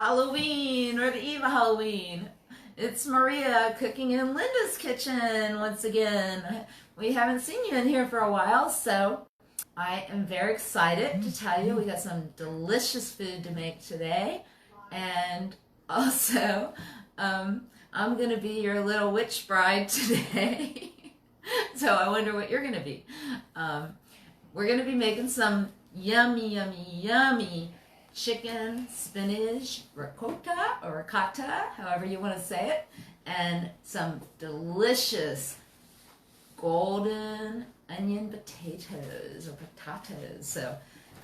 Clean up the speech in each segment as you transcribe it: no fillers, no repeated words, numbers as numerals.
Halloween or the eve of Halloween. It's Maria cooking in Linda's kitchen once again. We haven't seen you in here for a while, so I am very excited to tell you we got some delicious food to make today. And also, I'm going to be your little witch bride today. So I wonder what you're going to be. We're going to be making some yummy, yummy, yummy chicken spinach ricotta or ricotta, however you want to say it, and some delicious golden onion potatoes or potatoes. So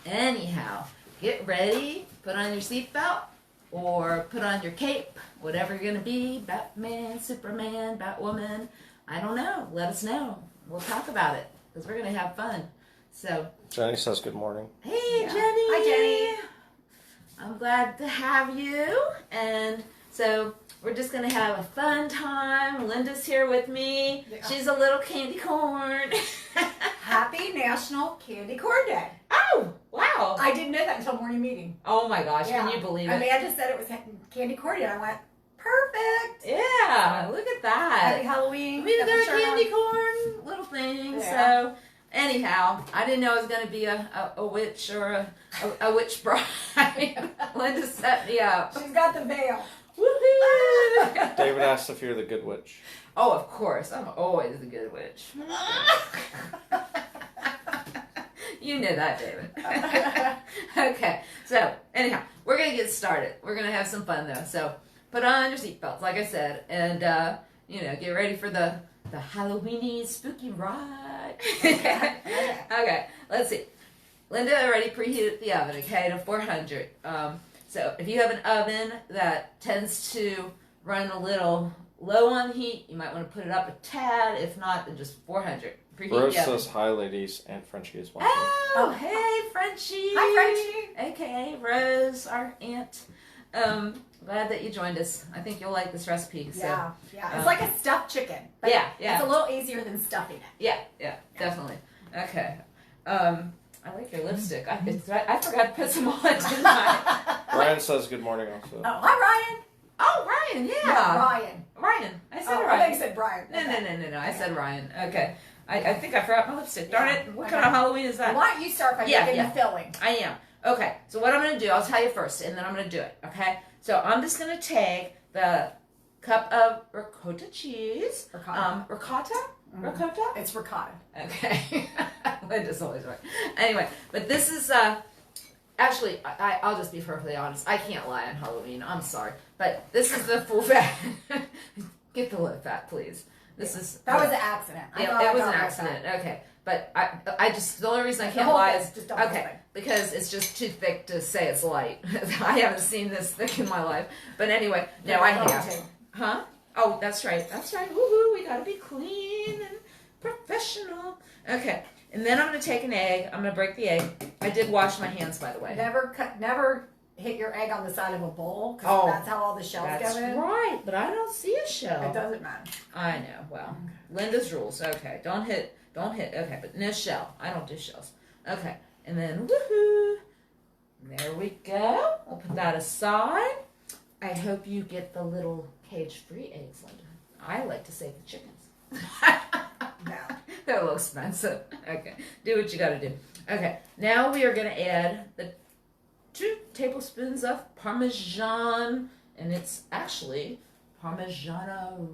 anyhow, get ready, put on your seatbelt or put on your cape, whatever you're going to be, Batman, Superman, Batwoman, I don't know, let us know. We'll talk about it because we're going to have fun. So Jenny says good morning. Hey, Yeah. Jenny. Hi, Jenny. I'm glad to have you. And so we're just going to have a fun time. Linda's here with me. Yeah. She's a little candy corn. Happy National Candy Corn Day. Oh, wow. I didn't know that until morning meeting. Oh my gosh, Yeah. can you believe it? Amanda said it was candy corn day. I went, perfect. Yeah, look at Happy that. Halloween. We Got got my a shirt candy on. corn little thing. Yeah. So anyhow, I didn't know it was going to be a witch or a witch bride. Linda set me up. She's got the veil. Woohoo! David asked if you're the good witch. Oh, of course. I'm always the good witch. You know that, David. Okay, so anyhow, we're going to get started. We're going to have some fun, though. So put on your seatbelts, like I said, and, get ready for the Halloweeny spooky ride. Okay, let's see. Linda already preheated the oven, okay, to 400. So if you have an oven that tends to run a little low on heat, you might want to put it up a tad. If not, then just 400. Preheat Rose the oven. says hi, ladies, and Frenchie is watching. Oh, hey, Frenchie. Hi, Frenchie. AKA Rose, our aunt. Glad that you joined us. I think you'll like this recipe. So. Yeah. It's like a stuffed chicken. But Yeah. It's a little easier than stuffing it. Yeah, definitely. Okay. I like your lipstick. I forgot to put some on, didn't I? Ryan says good morning also. Oh, hi, Ryan. Oh, Ryan, yeah. No, Ryan. Ryan. I said Oh, I Ryan. thought you said Brian. No. I said Ryan. Okay. I think I forgot my lipstick. Darn Yeah. it. What Okay. kind of Halloween is that? Why don't you start by Yeah, making yeah. the filling? I am. Okay. So what I'm going to do, I'll tell you first, and then I'm going to do it. Okay? So I'm just going to take the cup of ricotta cheese. Ricotta. Ricotta? Mhm. Ricotta? It's ricotta. Okay. Linda's always right. Anyway, but this is, actually, I'll just be perfectly honest. I can't lie on Halloween. I'm sorry. But this is the full fat. Get the low fat, please. This is. That was an accident. I thought Yeah, I it was got an low accident. fat. Okay. But I just, the only reason I The can't whole lie thing, is, just don't do okay, it. because it's just too thick to say it's light. I haven't seen this thick in my life. But anyway, no, I have. Huh? Oh, that's right. That's right. Woohoo, we gotta be clean and professional. Okay, and then I'm gonna take an egg. I'm gonna break the egg. I did wash my hands, by the way. Never hit your egg on the side of a bowl because Oh, that's how all the shells That's go in. right, but I don't see a shell. It doesn't matter. I know. Well, Linda's rules. Okay, don't hit. Okay, but no shell. I don't do shells. Okay, and then woohoo! There we go. I'll put that aside. I hope you get the little cage-free eggs, Linda. I like to save the chickens. No. They're a little expensive. Okay, do what you got to do. Okay, now we are going to add the 2 tablespoons of Parmesan, and it's actually Parmigiano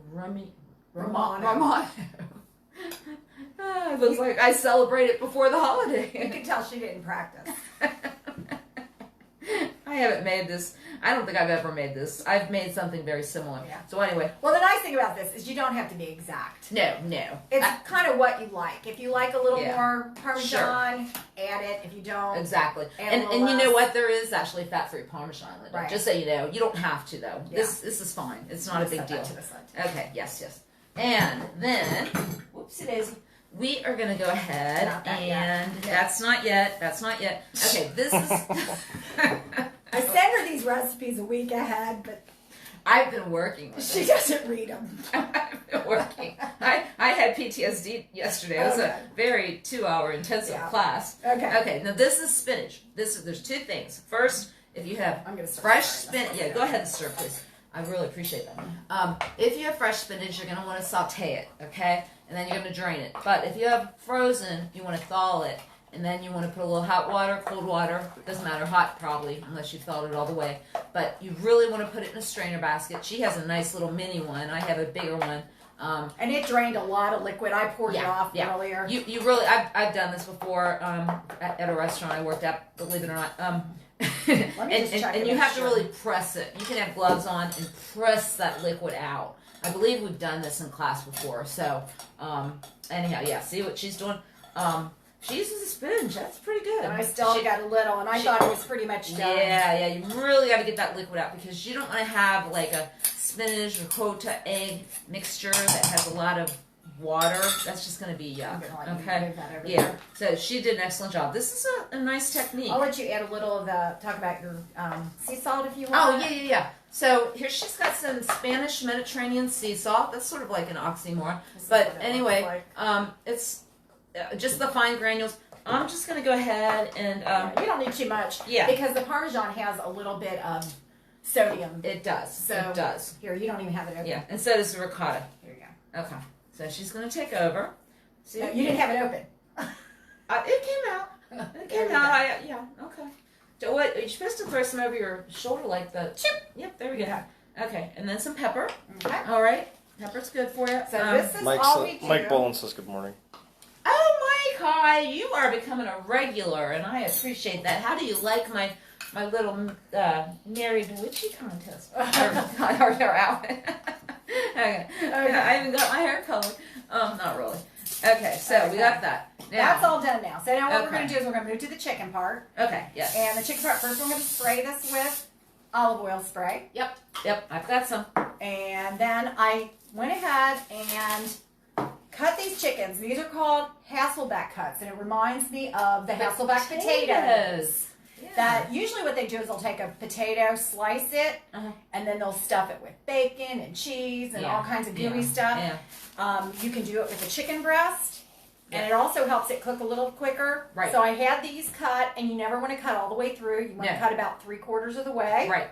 Romano. It looks like I celebrated before the You holiday. can tell she didn't practice. I haven't made this. I don't think I've ever made this. I've made something very similar. Yeah. So anyway, Well, the nice thing about this is you don't have to be exact. no. It's kind of what you like. If you like a little Yeah. more Parmesan, add it. If you don't, Exactly. And And a little you know less. what? There is actually fat-free Parmesan, Linda. Right. Just so you know. You don't have to, though. Yeah. This is fine. It's not a big set that deal. to the side. Okay, yes. And then, whoopsie daisy, we are going to go ahead Not that yet. and Yeah. that's not yet. Okay, this is. I send her these recipes a week ahead, but I've been working with she it. doesn't read them. I've been working. I had PTSD yesterday. It was Okay. a very 2-hour intensive Yeah. class. Okay. Okay, now this is spinach. There's 2 things. First, if you have I'm gonna start fresh stirring this. spinach, go ahead and stir, please. I really appreciate that. If you have fresh spinach, you're going to want to saute it, okay? And then you're going to drain it. But if you have frozen, you want to thaw it. And then you want to put a little hot water, cold water. Doesn't matter, hot probably, unless you thawed it all the way. But you really want to put it in a strainer basket. She has a nice little mini one. I have a bigger one. And it drained a lot of liquid. I poured it off earlier. You really, I've done this before at a restaurant I worked at, believe it or not. Let me just check and to you make have sure. to really press it. You can have gloves on and press that liquid out. I believe we've done this in class before. So, anyhow, yeah, see what she's doing? She uses a sponge. That's pretty good. And I still got a little, and I thought it was pretty much done. Yeah, you really got to get that liquid out because you don't want to have like a spinach ricotta egg mixture that has a lot of water. That's just going to be yuck. Okay. Move that over Yeah. there. So she did an excellent job. This is a nice technique. I'll let you add a little of the, talk about your sea salt if you Oh, want. yeah. So here she's got some Spanish Mediterranean sea salt. That's sort of like an oxymoron. This is But what it anyway, looks like. it's just the fine granules. I'm just going to go ahead and... You don't need too much. Yeah. Because the Parmesan has a little bit of sodium. It does. So, it does. Here, you don't even have it open. Yeah. And so does the ricotta. Here you go. Okay. So she's going to take over. See? No, you didn't have it open. It came out. It There came we out. go. Yeah. Okay. So what? You're supposed to throw some over your shoulder like the. Chip. Yep. There we go. Yeah. Okay. And then some pepper. Okay. All right. Pepper's good for you. So this is all we do. Mike Boland says good morning. Oh, Mike, hi. You are becoming a regular, and I appreciate that. How do you like my little married witchy contest? or outfit? Okay. I even got my hair colored. Not really. Okay, so we got that. Now, That's all done now. So now what we're Okay. going to do is we're going to move to the chicken part. Okay, yes. And the chicken part, first we're going to spray this with olive oil spray. Yep, I've got some. And then I went ahead and cut these chickens. These are called Hasselback cuts. And it reminds me of the Hasselback potatoes. Yeah. That usually what they do is they'll take a potato, slice it, Uh-huh. and then they'll stuff it with bacon and cheese and all kinds of gooey stuff. Yeah. You can do it with a chicken breast, and it also helps it cook a little quicker. Right. So I had these cut, and you never want to cut all the way through. You want to cut about 3/4 of the way. Right.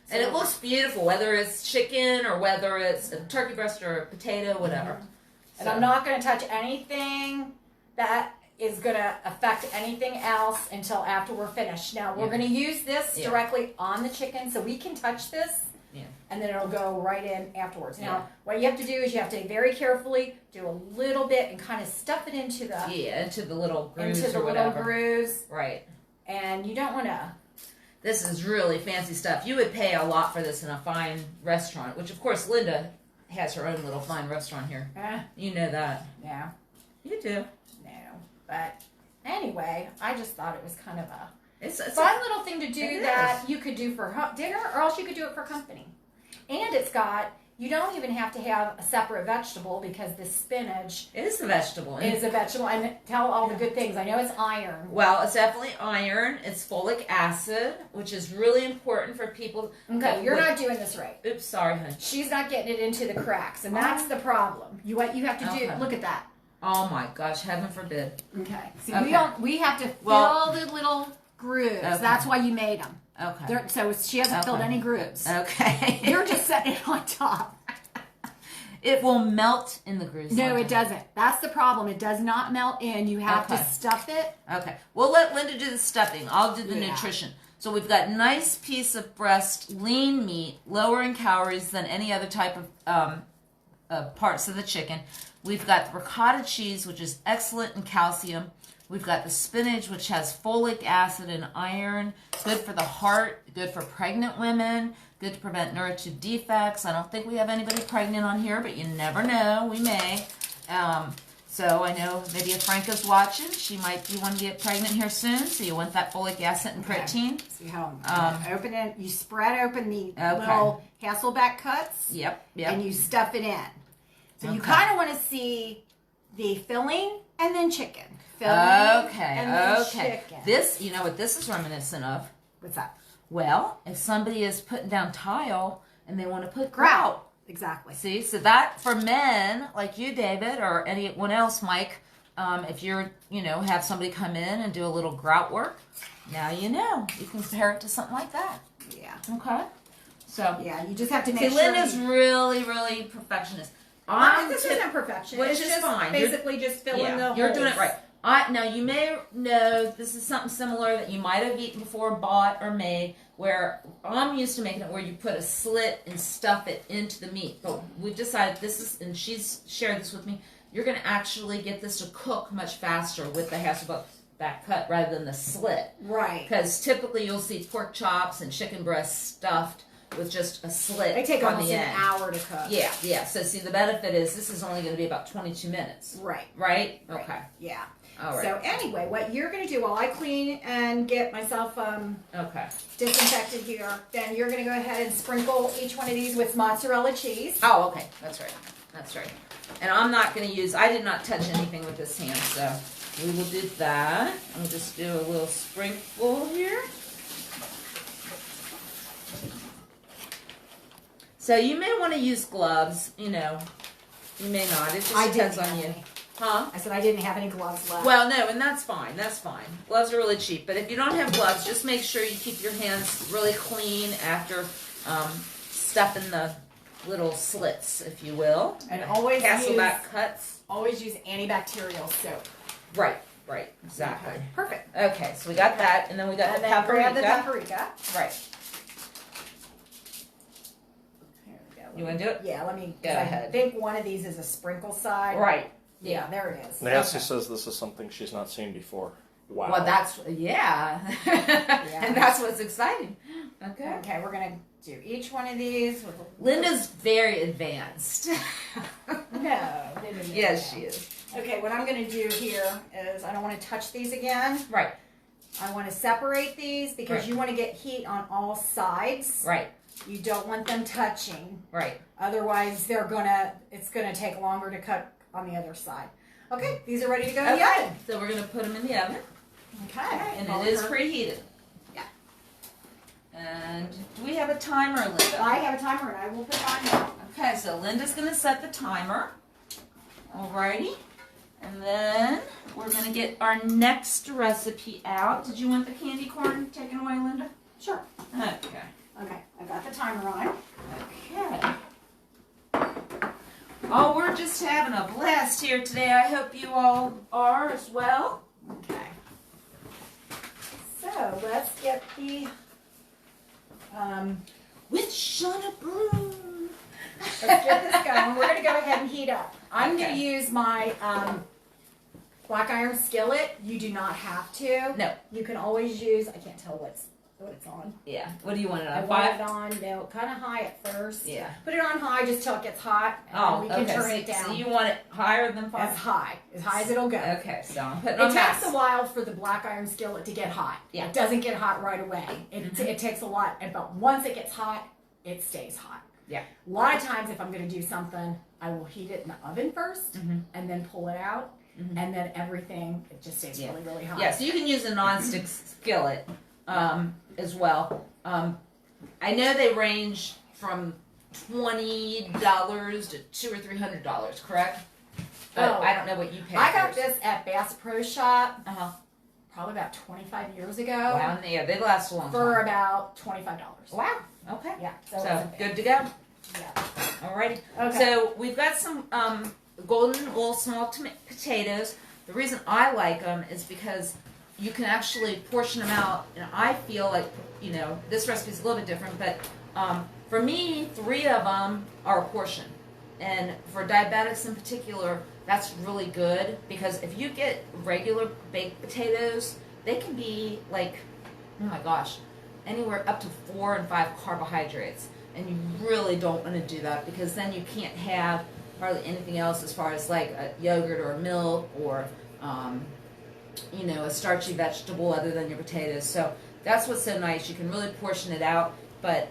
So And it looks beautiful, whether it's chicken or whether it's a turkey breast or a potato, whatever. And I'm not going to touch anything that is going to affect anything else until after we're finished. Now, we're going to use this directly on the chicken, so we can touch this, and then it'll go right in afterwards. Now, what you have to do is you have to very carefully do a little bit and kind of stuff it into the into the little grooves into the or little whatever. grooves, Right. and you don't want to. This is really fancy stuff. You would pay a lot for this in a fine restaurant, which of course Linda has her own little fine restaurant here. You know that. No, You do. no. But anyway, I just thought it was kind of a It's fun little thing to do It that you could do for dinner, or else you could do it for company. And it's got, you don't even have to have a separate vegetable because the spinach it is a vegetable. is a vegetable. And tell all the good things. I know it's iron. Well, it's definitely iron. It's folic acid, which is really important for people. Okay, you're not doing this right. Oops, sorry, honey. She's not getting it into the cracks, and that's the problem. What you have to do, Okay. look at that. Oh my gosh, heaven forbid. Okay. See, Okay. we have to fill Well- the little grooves. Okay. That's why you made them. Okay. So she hasn't filled any grooves. Okay. You're just setting it on top. It will melt in the grooves. No, it sometimes. doesn't. That's the problem. It does not melt in. You have to Okay. stuff it. Okay. We'll let Linda do the stuffing. I'll do the Yeah. nutrition. So we've got nice piece of breast, lean meat, lower in calories than any other type of parts of the chicken. We've got the ricotta cheese, which is excellent in calcium. We've got the spinach, which has folic acid and iron. Good for the heart, good for pregnant women, good to prevent neurotic defects. I don't think we have anybody pregnant on here, but you never know. We may. So I know maybe if Franca's watching, she might be wanting to get pregnant here soon. So you want that folic acid and protein. See how open it. You spread open the little Hasselback cuts. Yep. And you stuff it in. So you Okay. kind of want to see the filling and then chicken. Filling and then chicken. This, you know what this is reminiscent of? What's that? Well, if somebody is putting down tile and they want to put Grout. grout. Exactly. See, so that for men like you, David, or anyone else, Mike, If you're, have somebody come in and do a little grout work, now you can compare it to something like that. Yeah. Okay. So yeah, you just have to make sure. Linda's really, really perfectionist. This isn't perfection. Which it's is just fine. Basically, just fill in the holes. You're doing it right. Now you may know this is something similar that you might have eaten before, bought or made, where I'm used to making it where you put a slit and stuff it into the meat. But we've decided this is, and she's shared this with me, you're going to actually get this to cook much faster with the Hasselback back cut rather than the slit. Right. Because typically you'll see pork chops and chicken breasts stuffed with just a slit. They take on almost the an end. hour to cook. Yeah. So see, the benefit is this is only going to be about 22 minutes. Right. Right? Okay. Yeah. All right. So anyway, what you're going to do while I clean and get myself disinfected here, then you're going to go ahead and sprinkle each one of these with mozzarella cheese. Oh, okay. That's right. And I'm not going to use, I did not touch anything with this hand, so we will do that. I'll just do a little sprinkle here. So you may want to use gloves, you may not. It just depends on you. Huh? I said I didn't have any gloves left. Well, no, and that's fine. Gloves are really cheap. But if you don't have gloves, just make sure you keep your hands really clean after stuffing the little slits, if you will. And always Hasselback cuts. Always use antibacterial soap. Right, exactly. Okay. Perfect. Okay, so we got that, and then we got the then grab paprika. the paprika. Right. Here we go. You want to do it? Yeah, let me Go ahead. I think one of these is a sprinkle side. Right. Yeah, there it is. Nancy says this is something she's not seen before. Wow. Well, that's, and that's what's exciting. Okay. Okay, we're going to do each one of these with a Linda's very advanced. No. Yes, she is. Okay, what I'm going to do here is I don't want to touch these again. Right. I want to separate these because Right. you want to get heat on all sides. Right. You don't want them touching. Right. Otherwise, it's going to take longer to cut on the other side. Okay, these are ready to go in the Okay. oven. So we're going to put them in the oven. Okay. And it is preheated. Yeah. And do we have a timer, Linda? I have a timer and I will put mine now. Okay, so Linda's going to set the timer. Alrighty. And then we're going to get our next recipe out. Did you want the candy corn taken away, Linda? Sure. Okay. Okay, I got the timer on. Okay. Oh, we're just having a blast here today. I hope you all are as well. Okay. So let's get the With Shauna Broom. let's get this going. We're gonna go ahead and heat up. I'm Okay. gonna use my black iron skillet. You do not have to. No. You can always use. I can't tell what it's on. Yeah. What do you want it I on? want 5? it on no, kind of high at first. Yeah. Put it on high just till it gets hot, and Oh, then we can okay. turn it down. So you want it higher than 5? as high as it'll go. Okay, so I'm putting It on takes max. a while for the black iron skillet to get hot. Yeah. It doesn't get hot right away. It takes a lot, but once it gets hot, it stays hot. Yeah. A lot of times, if I'm going to do something, I will heat it in the oven first, and then pull it out, and then everything it just stays really, really hot. Yeah, so you can use a nonstick skillet as well. I know they range from $20 to $200 or $300, correct? But I don't know what you pay. I got this at Bass Pro Shop probably about 25 years ago. Wow, yeah, they last a long for time. about $25. Wow. Okay. Yeah. So good to go. Yeah. Alrighty. Okay. So we've got some golden oil small potatoes. The reason I like them is because you can actually portion them out, and I feel like this recipe is a little bit different, but for me, 3 of them are a portion, and for diabetics in particular, that's really good because if you get regular baked potatoes, they can be like, oh my gosh, anywhere up to 4 and 5 carbohydrates. And you really don't want to do that because then you can't have hardly anything else as far as like a yogurt or milk or, a starchy vegetable other than your potatoes. So that's what's so nice. You can really portion it out, but,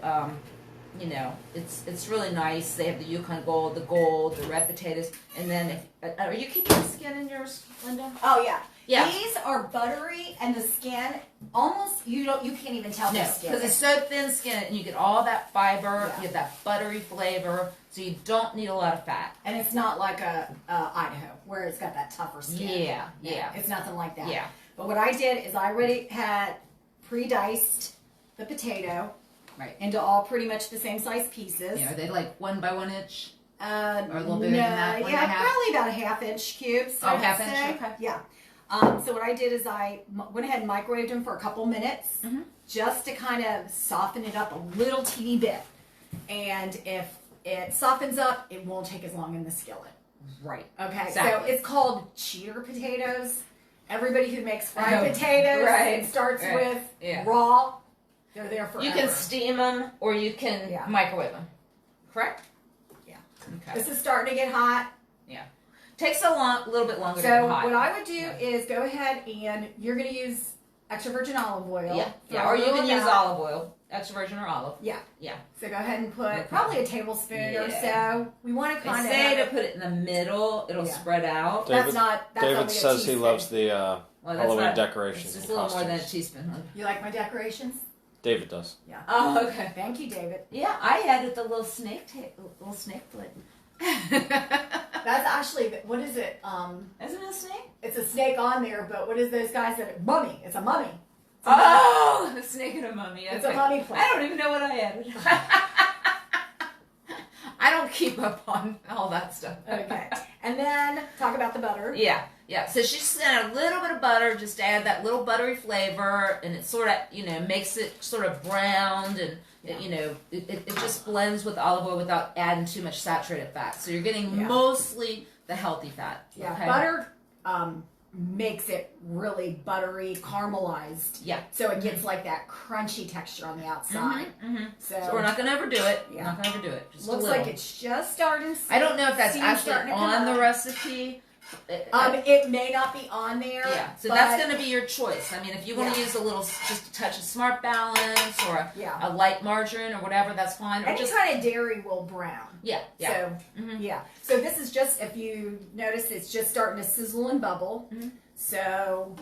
it's really nice. They have the Yukon Gold, the red potatoes. And then, are you keeping the skin in yours, Linda? Oh, yeah. Yeah. These are buttery, and the skin almost you can't even tell the skin. Because it's so thin skin, and you get all that fiber, Yeah. you get that buttery flavor, so you don't need a lot of fat. And it's not like a Idaho where it's got that tougher skin. Yeah. It's nothing like that. Yeah. But what I did is I already had pre-diced the potato Right. into all pretty much the same size pieces. Are they like 1 by 1 inch? Or a little bigger than that? 1 and a half? probably about a half-inch cubes. Oh, half-inch, okay. Yeah. So what I did is I went ahead and microwaved them for a couple minutes just to kind of soften it up a little teeny bit. And if it softens up, it won't take as long in the skillet. Right. Okay, Exactly. so it's called cheater potatoes. Everybody who makes fried potatoes right. starts Right. with Yeah. raw. They're there forever. You can steam them or you can microwave them. Correct? Yeah. Okay. This is starting to get hot. Yeah. Takes a little bit longer to So get hot. what I would do is go ahead and you're going to use extra virgin olive oil. Yeah. Or you can use olive oil, extra virgin or olive. Yeah. Yeah. So go ahead and put probably a tablespoon or so. We want to They kind of say to put it in the middle, it'll spread out. David, that's David only a says he teaspoon. loves the Well, that's Halloween not- decorations It's and just a little more than a costumes. teaspoon. You like my decorations? David does. Yeah. Oh, okay. Thank you, David. Yeah, I added the little snake foot. That's actually, what is it? Isn't it a snake? It's a snake on there, but what is those guys that mummy? It's a mummy. Oh, a snake and a mummy. It's Okay. a mummy plant. I don't even know what I added. I don't keep up on all that stuff. Okay. And then talk about the butter. Yeah. So she's added a little bit of butter just to add that little buttery flavor, and it sort of, makes it sort of browned, and it just blends with olive oil without adding too much saturated fat. So you're getting mostly the healthy fat. Yeah. Okay? Butter makes it really buttery, caramelized. Yeah. So it gets like that crunchy texture on the outside. So we're not going to overdo it. Yeah. We're not going to overdo it. Just looks a little. like it's just starting. I don't know if that's steam actually starting to come on the up. recipe. It may not be on there. Yeah, so but that's going to be your choice. I mean, if you want to Yeah. use a little, just a touch of Smart Balance or Yeah. a light margarine or whatever, that's fine. Or any just kind of dairy will brown. yeah. So So this is just, if you notice, it's just starting to sizzle and bubble. So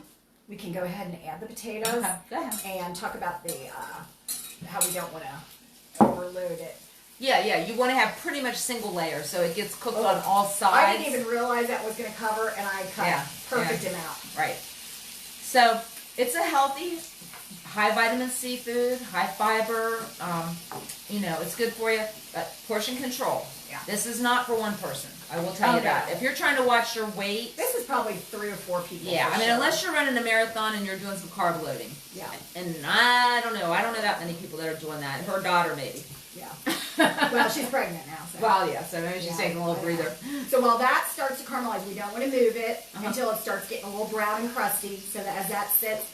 we can go ahead and add the potatoes Okay, go ahead. and talk about the how we don't want to overload it. Yeah. You want to have pretty much single layer, so it gets cooked on all sides. I didn't even realize that was going to cover, and I cut perfect amount. Right. So it's a healthy, high vitamin C food, high fiber. It's good for you. Portion control. Yeah. This is not for one person. I will tell you that. If you're trying to watch your weight. This is probably 3 or 4 people. Yeah, for I mean, sure. unless you're running a marathon and you're doing some carb loading. Yeah. And I don't know that many people that are doing that. Her daughter, maybe. Yeah. Well, she's pregnant now. So. Well, yeah, so maybe she's taking a little breather. So while that starts to caramelize, we don't want to move it until it starts getting a little brown and crusty. So that as that sits,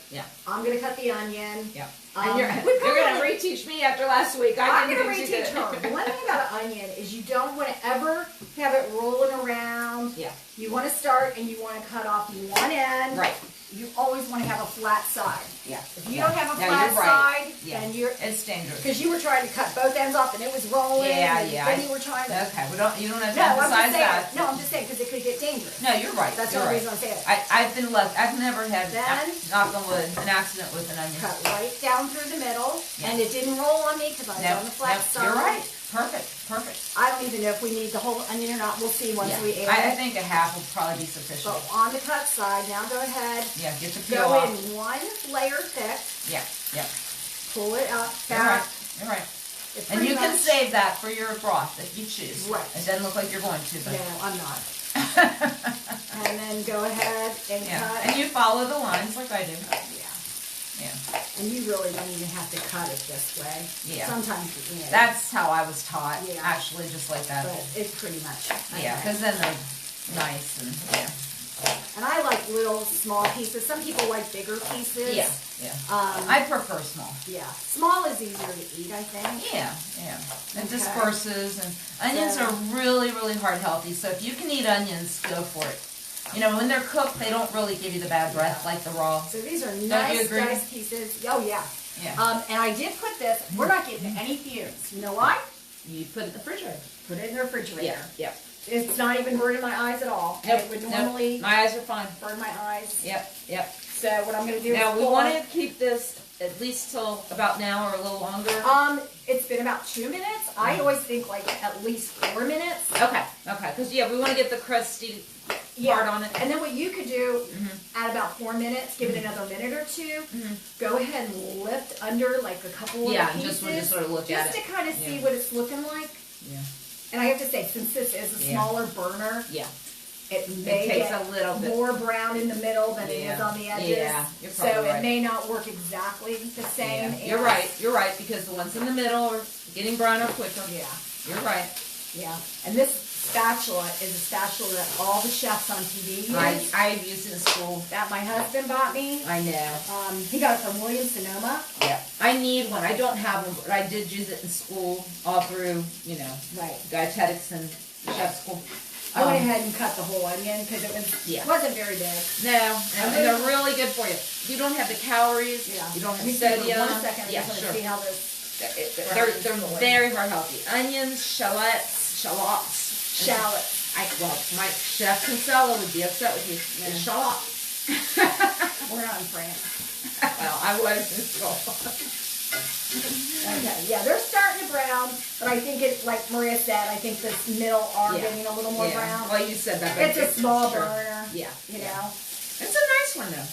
I'm going to cut the onion. Yeah. And you're going to reteach me after last week. I'm going to reteach her. The one thing about an onion is you don't want to ever have it rolling around. Yeah. You want to start and you want to cut off one end. Right. You always want to have a flat side. Yeah. If you don't have a No, flat you're right. side, Yeah. then It's dangerous. because you were trying to cut both ends off and it was rolling. Yeah, and yeah. Then you were trying to. Okay, you don't have to No, I'm emphasize just saying. that. No, I'm just saying because it could get dangerous. No, you're right. That's the you're only right. reason I say it. I've been lucky. I've never had, Then- knock on wood, an accident with an onion. Cut right down through the middle, Yeah. and it didn't roll on me because I was on the flat side. You're right. Perfect. I don't even know if we need the whole onion or not. We'll see once we add I it. think a half will probably be sufficient. But on the cut side, now go ahead. Yeah, get the peel Go off. in one layer thick. Yeah. Pull it up You're right. back. You're right. It's And pretty you can much- save that for your broth if you choose. Right. It doesn't look like you're going to, but. No, I'm not. And then go ahead and Yeah. cut. And you follow the lines like I do. Yeah. Yeah. And you really don't even have to cut it this way. Yeah. Sometimes, you know. That's how I was taught. Yeah. Actually, just like that. But it's pretty much. Yeah, because then they're nice and yeah. And I like little small pieces. Some people like bigger pieces. Yeah. I prefer small. Yeah. Small is easier to eat, I think. Yeah. It Okay. disperses, and onions are really, really heart healthy. So if you can eat onions, go for it. When they're cooked, they don't really give you the bad breath like the raw. So these are you nice, agree? nice pieces. Oh, yeah. Yeah. And I did put this, we're not getting any fumes. You know why? You put it in the refrigerator. Put it in the refrigerator. Yeah. It's not even burning my eyes at all. Nope, It would normally my eyes are fine. burn my eyes. Yep. So what I'm going to do Now is we pull want up- to keep this at least till about now or a little longer. It's been about 2 minutes. I always think like at least 4 minutes. Okay. Because we want to get the crusty part on it. And then what you could do at about 4 minutes, give it another minute or two. Go ahead and lift under like a couple of the pieces. Just sort of look at it. Just to kind of see what it's looking like. Yeah. And I have to say, since this is a smaller burner, it may takes get a little bit more brown in the middle than it is on the edges. Yeah, you're so probably right. it may not work exactly the same. Yeah. You're right, because the ones in the middle are getting browner quicker. Yeah. You're right. Yeah. And this spatula is a spatula that all the chefs on TV use. I've used it in school. That my husband bought me. I know. He got it from Williams-Sonoma. Yeah. I need one. I don't have one, but I did use it in school all through, dietetics and chef school. I went ahead and cut the whole onion because it wasn't very big. No, and they're really good for you. You don't have the calories. Yeah. You don't have You said sodium. 1 second. Yeah, I just sure. want to see how this. They're very heart healthy. Onions, shallots. Shallots. My chef Kinsella would be upset with you. Yeah. Shallots. We're not in France. Well, I was in school. Okay, yeah, they're starting to brown, but I think it, like Maria said, I think this middle are getting a little more brown. Well, you said that. It's a small burner. Yeah. You know. It's a nice one though.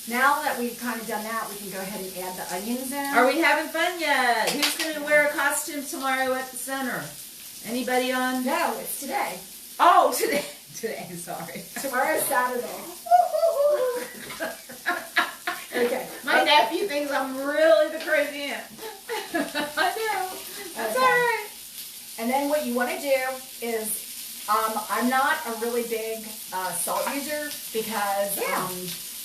Now that we've kind of done that, we can go ahead and add the onions in. Are we having fun yet? Who's going to wear a costume tomorrow at the center? Anybody on? No, it's today. Oh, today. Today, sorry. Tomorrow's Saturday. Okay. My nephew thinks I'm really the crazy aunt. I know. That's all right. And then what you want to do is, I'm not a really big salt user because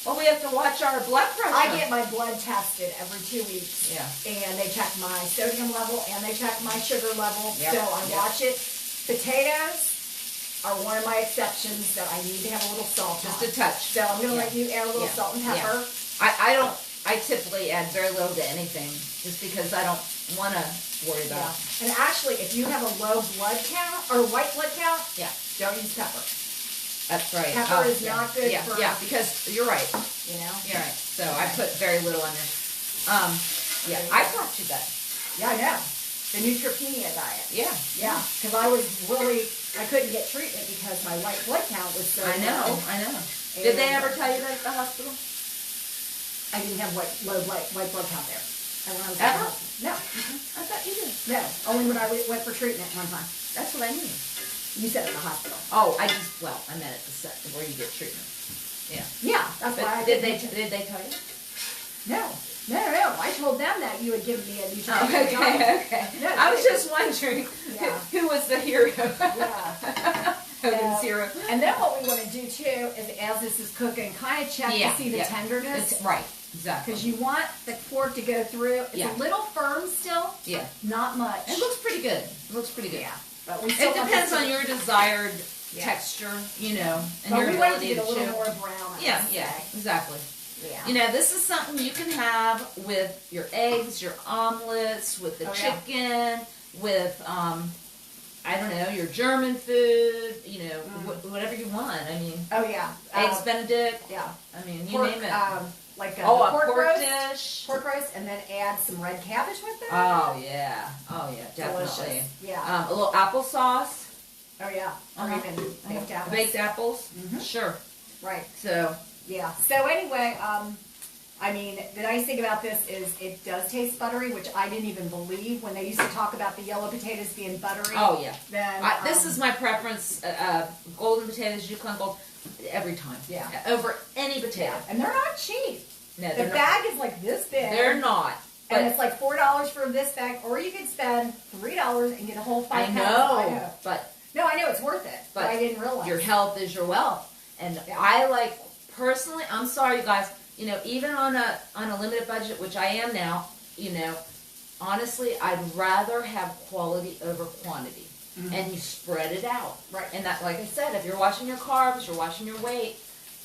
well, we have to watch our blood pressure. I get my blood tested every 2 weeks. Yeah. And they check my sodium level and they check my sugar level. Yep. So I watch it. Potatoes are one of my exceptions that I need to have a little salt Just on. a touch. So I'm going to let you add a little salt and pepper. I typically add very little to anything just because I don't want to worry about it. And actually, if you have a low blood count or white blood count, don't use pepper. That's right. Pepper is not good for... Yeah, because you're right. You know? You're right. So I put very little on there. I taught you that. Yeah, I know. The neutropenia diet. Yeah. Yeah, because I couldn't get treatment because my white blood count was so I know. Did they ever tell you that at the hospital? I didn't have white blood count there. And when I was Ever? No. I thought you did. No, only when I went for treatment one time. That's what I mean. You said at the hospital. Oh, I meant at the set where you get treatment. Yeah. Yeah, that's But why I did they tell you? No. I told them that you would give me a nutrition Okay. No, I was just wondering who was the hero. Yeah. Hogan's hero. And then what we want to do too is, as this is cooking, kind of check to see the tenderness. Right. Exactly. Because you want the pork to go through. It's a little firm still. Yeah. Not much. It looks pretty good. Yeah. But we still it depends on your desired texture, and your we want it to ability get a to little chew. more brown. Yeah, exactly. Yeah. This is something you can have with your eggs, your omelets, with the chicken, with I don't know, your German food, whatever you want. I mean, eggs Benedict. Yeah. I mean, you pork, name it. Like a pork roast, dish. Pork roast, and then add some red cabbage with it. Oh yeah, definitely. Delicious. Yeah. A little applesauce. Oh yeah. Or even baked apples. Baked apples. Sure. Right. So. Yeah. So anyway, the nice thing about this is it does taste buttery, which I didn't even believe when they used to talk about the yellow potatoes being buttery. Oh yeah. Then this is my preference. Golden potatoes, Yukon Gold, every time. Yeah. Over any potato. Yeah. And they're not cheap. No, the bag is like this big. They're not. And it's like $4 for this bag, or you could spend $3 and get a whole 5 pounds. I know. But no, I know it's worth it. But I didn't realize your health is your wealth, and I like personally. I'm sorry, you guys. Even on a limited budget, which I am now. Honestly, I'd rather have quality over quantity, and you spread it out. Right. And that, like I said, if you're watching your carbs, you're watching your weight.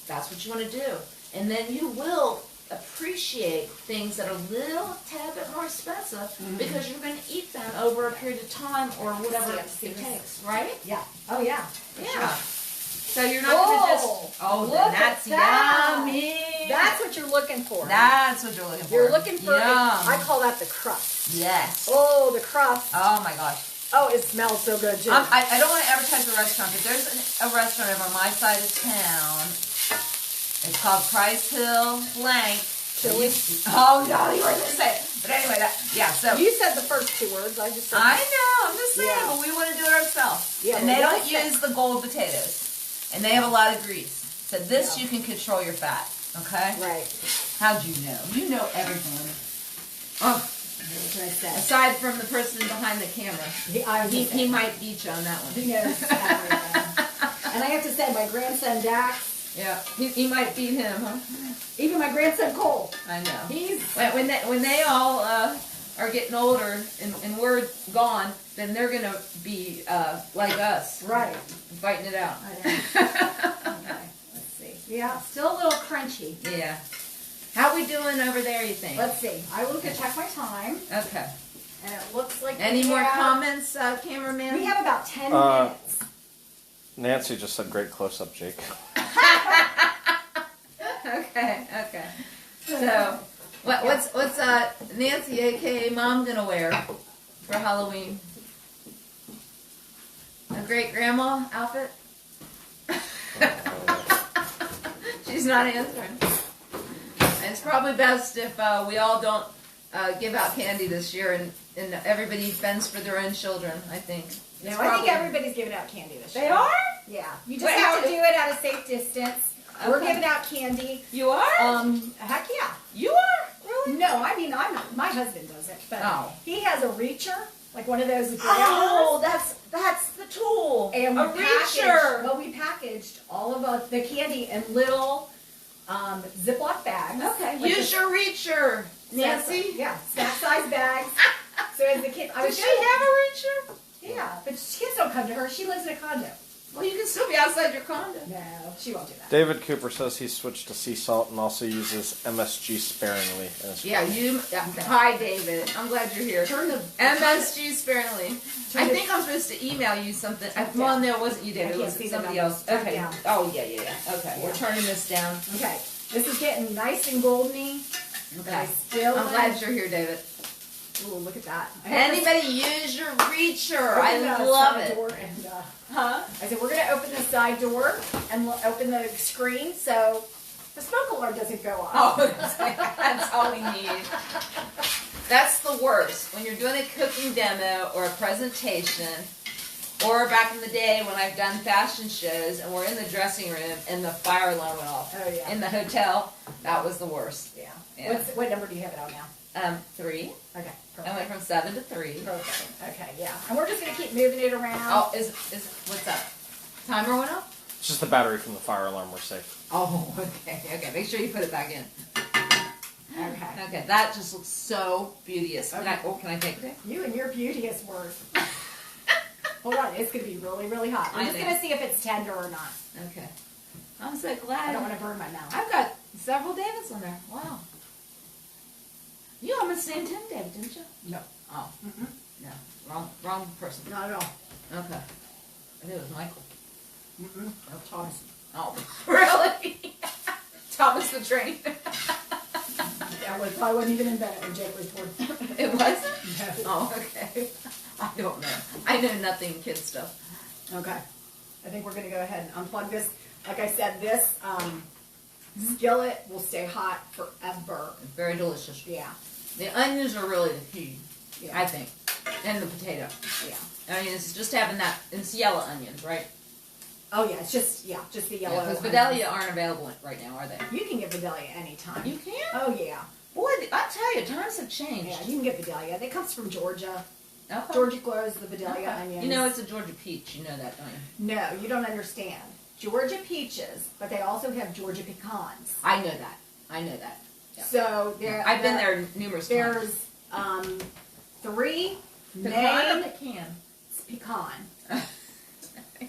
That's what you want to do, and then you will appreciate things that are a little tad bit more expensive because you're going to eat them over a period of time or whatever it takes, right? Yeah. Oh yeah. Yeah. So you're not going to just, then that's yummy. That's what you're looking for. That's what you're looking for. You're looking for, Yum. I call that the crust. Yes. Oh, the crust. Oh my gosh. Oh, it smells so good, too. I don't want to advertise the restaurant, but there's a restaurant over on my side of town. It's called Price Hill Blank. Chili? Oh, no, you were going to say it. But anyway, so. You said the first 2 words. I just said I know, I'm just saying, Yeah. but we want to do it ourselves. Yeah, and well, they don't that's use the gold potatoes. And they have a lot of grease. So this, you can control your fat, okay? Right. How'd you know? You know everything. Oh. What can I say? Aside from the person behind the camera. He might beat you on that one. He knows everything. And I have to say, my grandson Dax. Yeah, he might beat him, huh? Even my grandson Cole. I know. He's when they all are getting older and we're gone, then they're gonna be like us, right, fighting it out. I know. Okay, let's see. Yeah, still a little crunchy. Yeah. How we doing over there? You think? Let's see. I will check my time. Okay. And it looks like any more comments, cameraman? We have about 10 minutes. Nancy just said great close up, Jake. Okay. So, what's Nancy, aka Mom, gonna wear for Halloween? A great grandma outfit? She's not answering. It's probably best if we all don't give out candy this year and everybody fends for their own children, I think. No, I think everybody's giving out candy this year. They are? Yeah. You just have to do it at a safe distance. Okay. We're giving out candy. You are? Heck yeah. You are? Really? No, I mean, I'm not. My husband does it, but he has a reacher, like one of those. Oh, that's the tool. And we reacher. Well, we packaged all of the candy in little Ziploc bags. Okay. Use your reacher, Nancy. Yeah, snack size bags. So as the kids, does she have a reacher? Yeah, but kids don't come to her. She lives in a condo. Well, you can still be outside your condo. No, she won't do that. David Cooper says he's switched to sea salt and also uses MSG sparingly. Yeah, hi, David. I'm glad you're here. Turn the MSG sparingly. I think I'm supposed to email you something. Well, no, it wasn't you, David. It was somebody else. Okay. Oh, yeah. Okay, we're turning this down. Okay. This is getting nice and golden-y. Okay. I'm glad you're here, David. Ooh, look at that. Anybody use your reacher? I love it. I said, we're going to open the side door and open the screen so the smoke alarm doesn't go off. Oh, that's all we need. That's the worst. When you're doing a cooking demo or a presentation, or back in the day when I've done fashion shows and we're in the dressing room and the fire alarm went off. Oh, yeah. In the hotel, that was the worst. Yeah. What number do you have it on now? 3. Okay. I went from 7 to 3. Perfect. Okay, yeah. And we're just going to keep moving it around. Oh, what's up? Timer went up? It's just the battery from the fire alarm. We're safe. Oh, okay. Make sure you put it back in. Okay. Okay, that just looks so beauteous. Okay. Can I take it? You and your beauteous word. Hold on, it's going to be really, really hot. I'm just going to see if it's tender or not. Okay. I'm so glad. I don't want to burn my mouth. I've got several Davids on there. Wow. You almost named him David, didn't you? No. Oh. No. Wrong person. Not at all. Okay. I think it was Michael. No, Thomas. Oh, really? Thomas the Train. That probably wasn't even invented when Jake was born. It wasn't? No. Oh, okay. I don't know. I know nothing kid stuff. Okay. I think we're going to go ahead and unplug this. Like I said, this skillet will stay hot forever. It's very delicious. Yeah. The onions are really the key, Yeah. I think. And the potato. Yeah. I mean, it's just having that, it's yellow onions, right? Oh, yeah, it's just the yellow. Because Vidalia aren't available right now, are they? You can get Vidalia anytime. You can? Oh, yeah. Boy, I tell you, times have changed. Yeah, you can get Vidalia. That comes from Georgia. Okay. Georgia grows the Vidalia onions. You know it's a Georgia peach. You know that, don't you? No, you don't understand. Georgia peaches, but they also have Georgia pecans. I know that. Yeah. So I've been there numerous times. There's 3 Pecan or main pecan? pecan.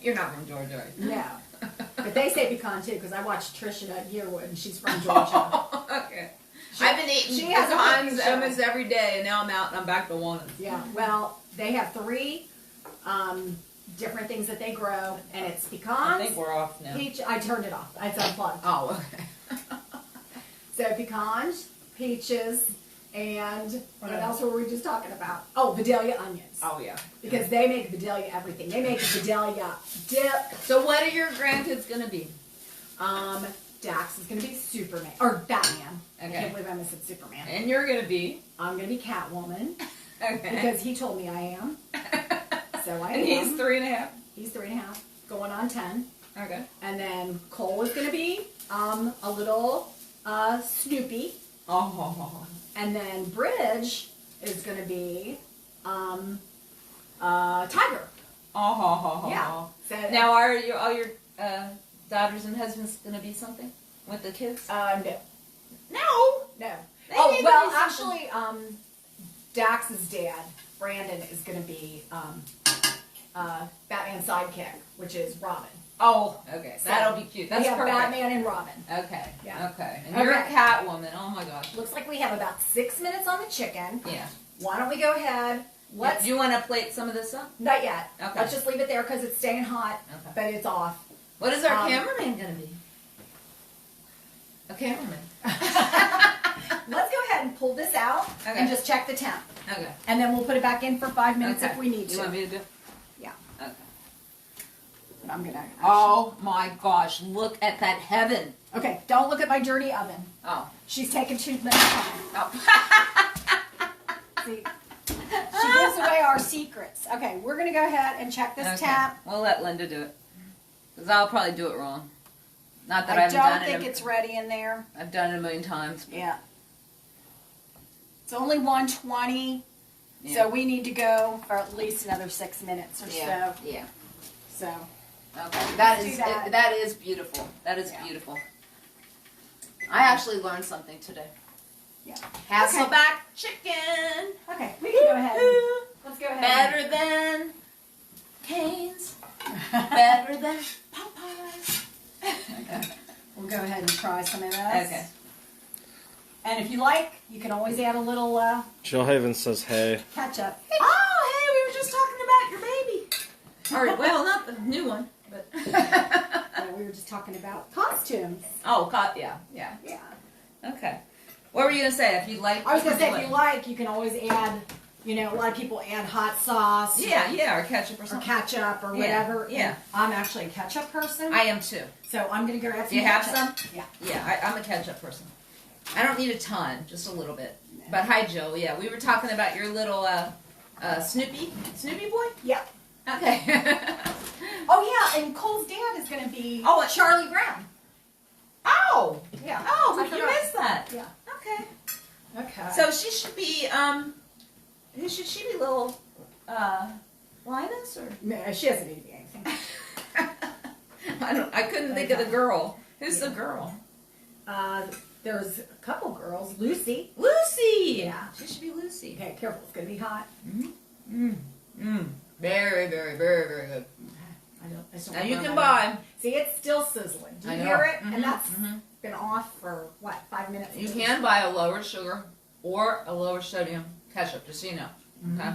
You're not from Georgia, right? No. But they say pecan too, because I watched Trisha at Yearwood, and she's from Georgia. Okay. I've been eating she has a pecans cooking show. almost every day, and now I'm out and I'm back to walnuts. Yeah, well, they have 3 different things that they grow, and it's I pecans, think we're off now. peach. I turned it off. It's unplugged. Oh, okay. So pecans, peaches, and what else were we just talking about? Oh, Vidalia onions. Oh, yeah. Because they make Vidalia everything. They make Vidalia dip. So what are your grandkids going to be? Dax is going to be Superman. Or Batman. I Okay. can't believe I missed Superman. And you're going to be? I'm going to be Catwoman. Okay. Because he told me I am. So I am. And he's 3.5. He's 3.5. Going on 10. Okay. And then Cole is going to be a little Snoopy. Oh. And then Bridge is going to be Tiger. Oh. Yeah. So, Now, are all your daughters and husbands going to be something with the kids? no. No. No. They Oh, need to well, be something. actually, Dax's dad, Brandon, is going to be Batman's sidekick, which is Robin. Oh, okay. So That'll be cute. That's we have perfect. Batman and Robin. Okay. Yeah. Okay. And you're a Okay. Catwoman. Oh my gosh. Looks like we have about 6 minutes on the chicken. Yeah. Why don't we go ahead? Let's Do you want to plate some of this up? not yet. Okay. Let's just leave it there because it's staying hot, Okay. but it's off. What is our Um, cameraman going to be? A cameraman. Let's go ahead and pull this out Okay. and just check the temp, Okay. and then we'll put it back in for 5 minutes Okay. if we need You to. want me to do it? Yeah. Okay. But I'm gonna. Oh my gosh, look at that heaven. Okay, don't look at my dirty oven. Oh. She's taking too much time. Oh. See, she gives away our secrets. Okay, we're gonna go ahead and check this Okay. temp. We'll let Linda do it. Because I'll probably do it wrong. Not that I I haven't done don't think it's ready in there. I've done it a million times. Yeah. It's only 120, Yeah. so we need to go for at least another 6 minutes or Yeah. so. Yeah. So, Okay. That do is that. that is beautiful. That is Yeah. beautiful. I actually learned something today. yeah. Hasselback chicken. Okay, we can go ahead. Let's go ahead. Better than Cane's. Better than Popeyes. We'll go ahead and try some of this. Okay. And if you like, you can always add a little Jill Haven says, hey. ketchup. Oh, hey, we were just talking about your baby. Or, well, not the new one, but. We were just talking about costumes. Oh, yeah. Yeah. Okay. What were you going to say? If you like. I was going to say, what? if you like, you can always add, a lot of people add hot sauce. Yeah, or ketchup or Or something. ketchup or Yeah, whatever. yeah. And I'm actually a ketchup person. I am too. So I'm going to go grab some Do you have ketchup. some? Yeah. Yeah, I'm a ketchup person. I don't need a ton, just a little bit. But hi, Joe. Yeah, we were talking about your little Snoopy boy. Yeah. Okay. Oh, yeah, and Cole's dad is going to be Oh, Charlie Brown. Oh. Yeah. Oh, I you forgot. missed that. Yeah. Okay. Okay. So she should be who should she be? Little Linus or? No, she doesn't need to be anything. I couldn't think of the girl. Who's the girl? There's a couple girls. Lucy. Lucy. Yeah. She should be Lucy. Okay, careful. It's going to be hot. Very, very, very, very good. I just don't Now you remember can my- buy. See, it's still sizzling. Do you I know. hear it? Mhm, And that's mhm. been off for, 5 minutes? You can buy a lower sugar or a lower sodium ketchup, just so you know. Okay.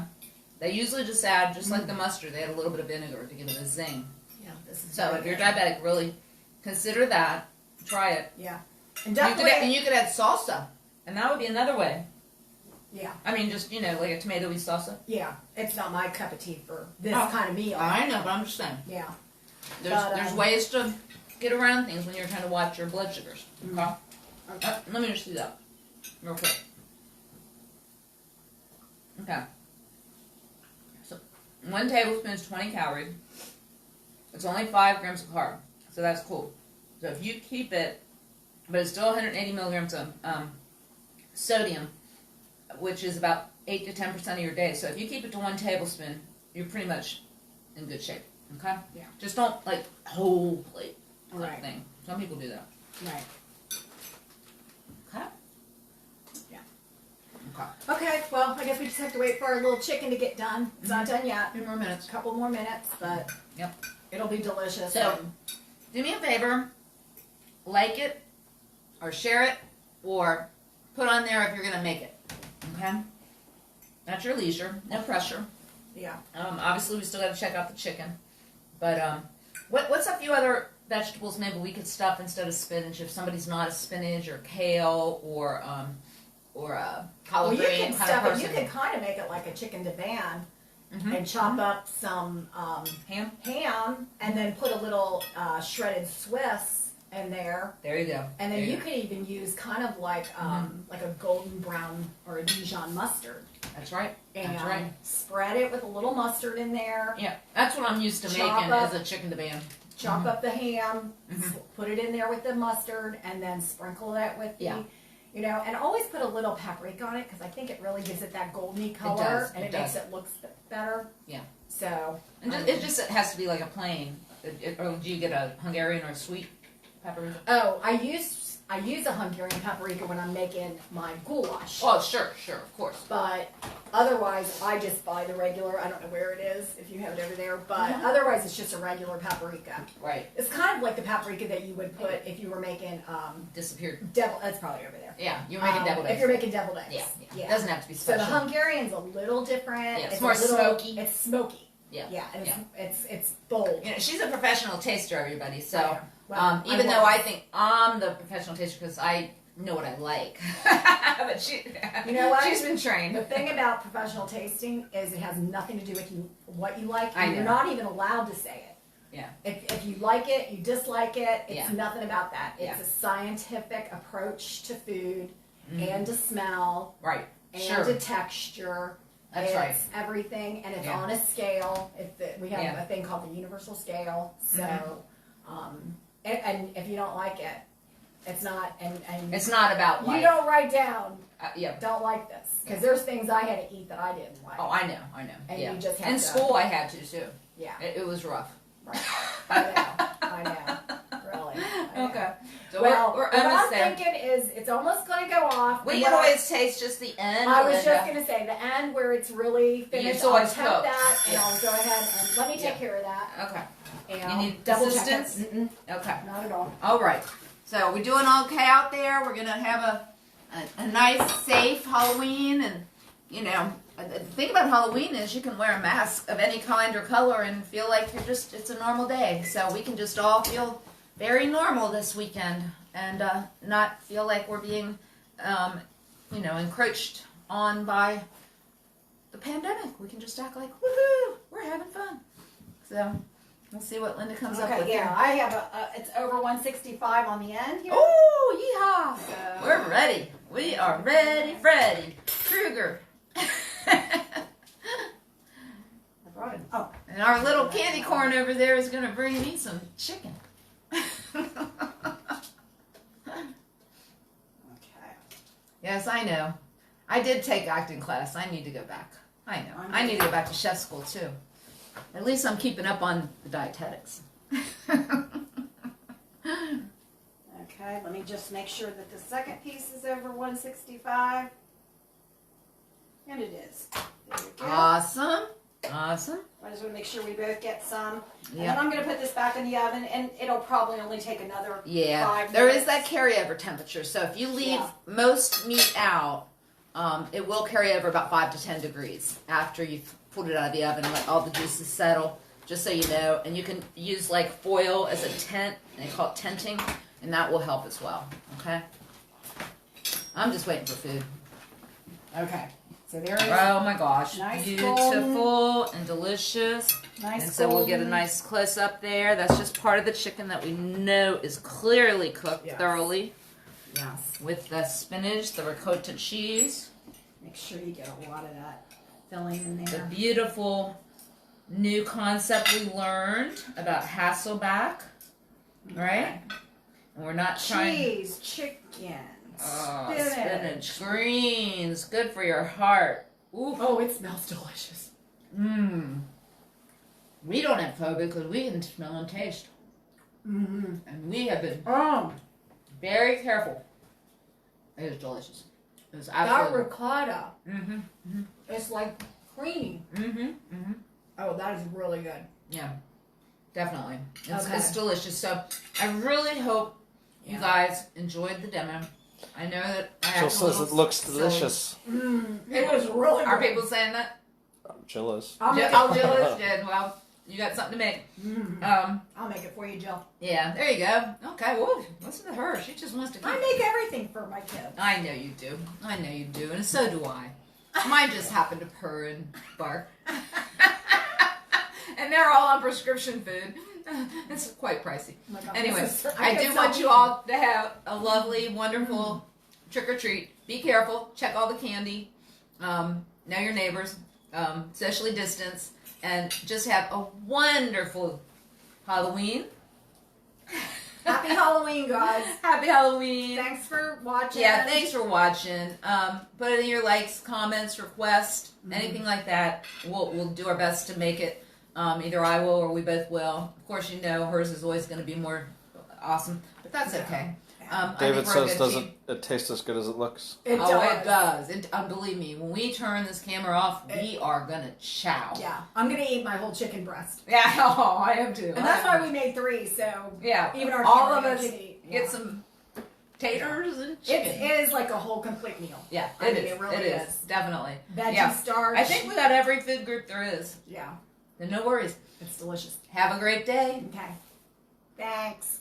They usually just add, just like the mustard, they add a little bit of vinegar to give it a zing. Yeah, this is So very if you're good. diabetic, really consider that. Try it. Yeah. And And definitely. you could add salsa, and that would be another way. Yeah. I mean, just like a tomatoey salsa. Yeah. It's not my cup of tea for this Oh. kind of meal. I know, but I'm just saying. Yeah. There's But, ways to get around things when you're trying to watch your blood sugars. Okay. Okay. Let me just do that real quick. Okay. So 1 tablespoon is 20 calories. It's only 5 grams of carb, so that's cool. So if you keep it, but it's still 180 milligrams of sodium, which is about 8 to 10% of your day. So if you keep it to 1 tablespoon, you're pretty much in good shape. Okay? Yeah. Just don't like whole plate type Right. thing. Some people do that. Right. Okay? Yeah. Okay. Okay, well, I guess we just have to wait for our little chicken to get done. It's not done yet. 2 more minutes. A couple more minutes, but Yep. it'll be delicious. So, do me a favor, like it, or share it, or put on there if you're going to make it. Okay? At your leisure. No pressure. Yeah. Obviously, we still got to check out the chicken. But what's a few other vegetables maybe we could stuff instead of spinach if somebody's not a spinach or kale or a collard Well, you green can kind of stuff it. person? You can kind of make it like a chicken divan Mhm. and chop up some Ham? and then put a little shredded Swiss in there. There you go. And then There you go. could even use kind of like a golden brown or a Dijon mustard. That's right. And That's right. spread it with a little mustard in there. Yeah, that's what I'm used to Chop making up- is a chicken divan. Chop up the ham, Mhm. put it in there with the mustard, and then sprinkle that with Yeah. and always put a little paprika on it because I think it really gives it that goldeny color does, and it it makes does. it look better. Yeah. So. And it has to be like a plain. Or do you get a Hungarian or a sweet paprika? Oh, I use a Hungarian paprika when I'm making my goulash. Oh, sure, of course. But otherwise, I just buy the regular. I don't know where it is if you have it over there. But Mhm. otherwise, it's just a regular paprika. Right. It's kind of like the paprika that you would put if you were making Disappeared. devil. That's probably over there. Yeah, you're making deviled If eggs. you're making deviled eggs. Yeah. It doesn't have to be So special. the Hungarian's a little different. Yeah, it's a more little, smoky. It's smoky. Yeah. Yeah, and Yeah. it's bold. You know, she's a professional taster, everybody. So, I am. Well, even I though was. I think I'm the professional taster because I know what I like, but You know what? She's been trained. The thing about professional tasting is it has nothing to do with what you like. I And you're know. not even allowed to say it. Yeah. If you like it, you dislike it, it's Yeah. nothing about that. It's Yeah. a scientific approach to food Mhm. and to smell Right. and Sure. to texture. That's it's right. everything, and it's Yeah. on a scale. We have Yeah. a thing called the universal scale. So, Mhm. and if you don't like it, it's not. And It's not about you life. don't write down. Yeah. Don't like this because there's things I had to eat that I didn't like. Oh, I know. And yeah. you just have In to- school, I had to too. Yeah, It was rough. right. I know. Really. I know. Okay. So Well, we're what almost I'm there. thinking is it's almost going to go off. We And can what always taste just the end. I was Linda. just going to say the end where it's really finished. It's I'll always tap cooked. that, and Yeah. I'll go ahead and let me take Yeah. care of that. Okay. And You I'll need double check it. assistance? Mm-mm, Okay. not at all. All right. So we're doing okay out there. We're gonna have a nice, safe Halloween, and the thing about Halloween is you can wear a mask of any kind or color and feel like it's a normal day. So we can just all feel very normal this weekend and not feel like we're being, encroached on by the pandemic. We can just act like, woohoo, we're having fun. So we'll see what Linda comes up with. Okay, yeah, I have it's over 165 on the end here. Oh, yeehaw! So- We're ready. We are ready, Freddy Krueger. I brought it. Oh, And our little candy corn over there is going to bring me some chicken. okay. Yes, I know. I did take acting class. I need to go back. I know. I need to go back to chef school, too. At least I'm keeping up on the dietetics. Okay, let me just make sure that the second piece is over 165. And it is. There we go. Awesome. Awesome. I just want to make sure we both get some. And then Yeah. I'm going to put this back in the oven, and it'll probably only take another Yeah. 5 There minutes. is that carryover temperature. So if you leave Yeah. most meat out, it will carry over about 5 to 10 degrees after you've pulled it out of the oven and let all the juices settle, just so you know. And you can use like foil as a tent. They call it tenting, and that will help as well. Okay? I'm just waiting for food. Okay. So there it is. Oh my gosh. Nice Beautiful and delicious. Nice And so we'll get a golden. nice close up there. That's just part of the chicken that we know is clearly cooked Yes. thoroughly Yes. with the spinach, the ricotta cheese, Make sure you get a lot of that filling in the there. beautiful new concept we learned about Hasselback, right? And we're not trying. Cheese, chicken, Oh, spinach. spinach, greens, good for your heart. Ooh, Oh, it smells delicious. mmm. We don't have phobia because we can smell and taste, Mm-hmm. and we have been Oh, very careful. It is delicious. It is that absolutely. ricotta, Mm-hmm. it's like creamy. Mm-hmm. Mm-hmm. Oh, that is really good. Yeah, definitely. Okay. It's delicious. So I really hope you Yeah. guys enjoyed the demo. I know that I Jill act a says little it looks silly. delicious. It was really Are good. people saying that? Jill is. I'll make it. Oh, Jill is dead. Well, you got something to make. I'll make it for you, Jill. Yeah, there you go. Okay, well, listen to her. She just wants to keep. I make everything for my kids. I know you do. I know you do, and so do I. Mine just happen to purr and bark. And they're all on prescription food. It's quite pricey. Oh my God, Anyway, this is- I get do so want you eaten. all to have a lovely, wonderful trick or treat. Be careful. Check all the candy. Know your neighbors. Socially distance. And just have a wonderful Halloween. Happy Halloween, guys. Happy Halloween. Thanks for watching. Yeah, thanks for watching. Put in your likes, comments, requests, anything like that. We'll do our best to make it. Either I will or we both will. Of course, you know hers is always going to be more awesome, but that's okay. I David think we're a says, good doesn't team. it taste as good as it looks? It Oh, does. it does. Believe me, when we turn this camera off, we are gonna chow. Yeah, I'm gonna eat my whole chicken breast. Yeah, oh, I am too. And that's why we made 3, so Yeah, even our all camera of us can eat. get Yeah. some taters and It chicken. is like a whole complete meal. Yeah, I it mean, is. it really is. is. Definitely. Veggie Yeah. starch. I think we got every food group there is. Yeah, And no worries. it's delicious. Have a great day. Okay. Thanks.